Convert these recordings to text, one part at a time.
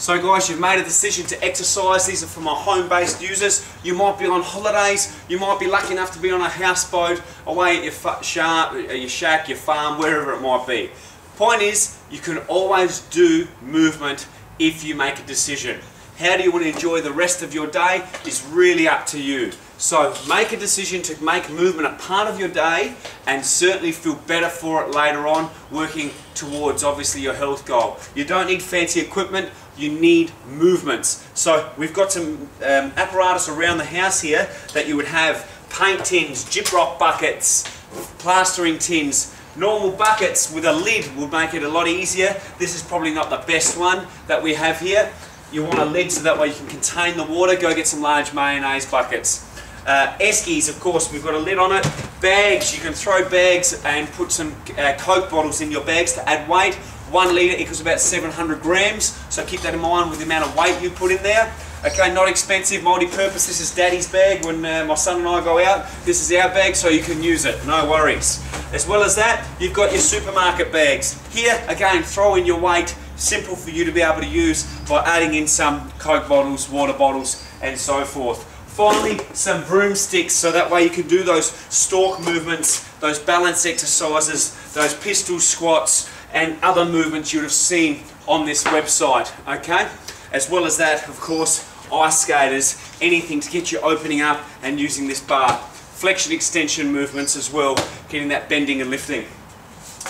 So guys, you've made a decision to exercise. These are for my home-based users. You might be on holidays, you might be lucky enough to be on a houseboat, away at your shack, your farm, wherever it might be. Point is, you can always do movement if you make a decision. How do you want to enjoy the rest of your day is really up to you. So make a decision to make movement a part of your day and certainly feel better for it later on, working towards obviously your health goal. You don't need fancy equipment, you need movements. So we've got some apparatus around the house here that you would have: paint tins, gyprock buckets, plastering tins. Normal buckets with a lid would make it a lot easier. This is probably not the best one that we have here. You want a lid so that way you can contain the water. Go get some large mayonnaise buckets. Eskies, of course, we've got a lid on it. Bags, you can throw bags and put some Coke bottles in your bags to add weight. 1 litre equals about 700 grams, so keep that in mind with the amount of weight you put in there. Okay, not expensive, multi-purpose. This is Daddy's bag when my son and I go out. This is our bag, so you can use it, no worries. As well as that, you've got your supermarket bags. Here, again, throw in your weight. Simple for you to be able to use by adding in some Coke bottles, water bottles, and so forth. Finally, some broomsticks, so that way you can do those stalk movements, those balance exercises, those pistol squats, and other movements you would have seen on this website, okay? As well as that, of course, ice skaters, anything to get you opening up and using this bar. Flexion extension movements as well, getting that bending and lifting.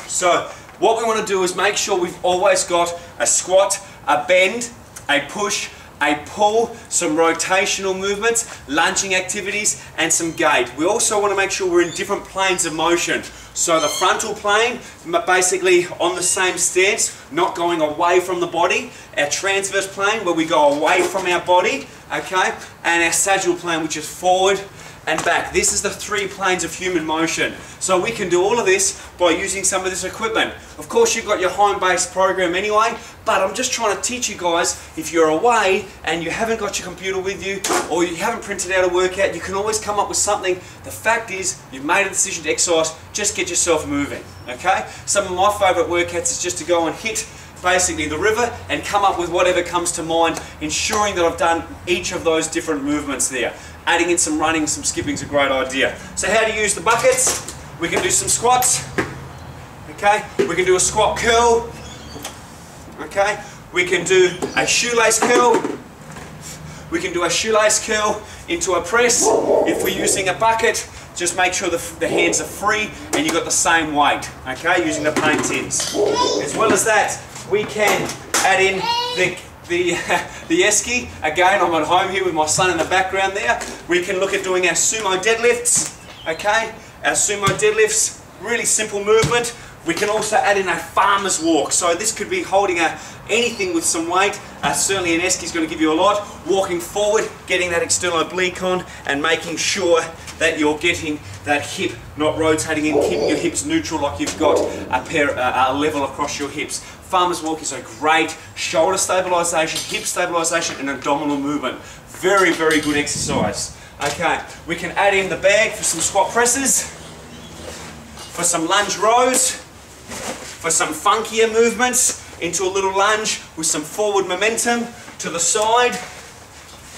So, what we want to do is make sure we've always got a squat, a bend, a push, a pull, some rotational movements, lunging activities, and some gait. We also want to make sure we're in different planes of motion. So the frontal plane, basically on the same stance, not going away from the body. Our transverse plane, where we go away from our body, okay? And our sagittal plane, which is forward and back. This is the 3 planes of human motion. So we can do all of this by using some of this equipment. Of course, you've got your home-based program anyway, but I'm just trying to teach you guys, if you're away and you haven't got your computer with you, or you haven't printed out a workout, you can always come up with something. The fact is, you've made a decision to exercise, just get yourself moving, okay? Some of my favourite workouts is just to go and hit basically the river and come up with whatever comes to mind, ensuring that I've done each of those different movements there. Adding in some running, some skipping is a great idea. So how to use the buckets? We can do some squats, okay? We can do a squat curl, okay? We can do a shoelace curl. We can do a shoelace curl into a press. If we're using a bucket, just make sure the hands are free and you've got the same weight, okay, using the paint tins. As well as that, we can add in the esky. Again, I'm at home here with my son in the background there. We can look at doing our sumo deadlifts, okay? Our sumo deadlifts, really simple movement. We can also add in a farmer's walk. So this could be holding anything with some weight. Certainly an esky is going to give you a lot. Walking forward, getting that external oblique on, and making sure that you're getting that hip not rotating in, keeping your hips neutral like you've got a level across your hips. Farmer's walk is a great shoulder stabilisation, hip stabilisation, and abdominal movement. Very, very good exercise. Okay, we can add in the bag for some squat presses, for some lunge rows, for some funkier movements into a little lunge with some forward momentum to the side.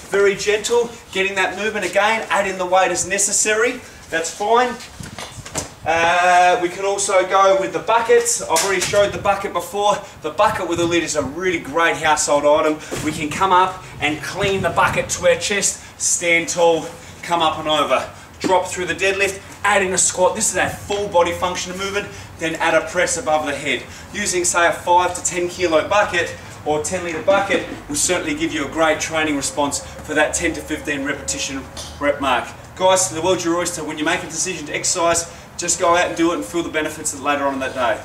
Very gentle, getting that movement again, add in the weight as necessary, that's fine. We can also go with the buckets. I've already showed the bucket before. The bucket with a lid is a really great household item. We can come up and clean the bucket to our chest, stand tall, come up and over. Drop through the deadlift, add in a squat. This is our full body function movement, then add a press above the head. Using say a 5 to 10 kilo bucket or 10 litre bucket will certainly give you a great training response for that 10 to 15 repetition rep mark. Guys, the world's your oyster. When you make a decision to exercise, just go out and do it and feel the benefits later on in that day.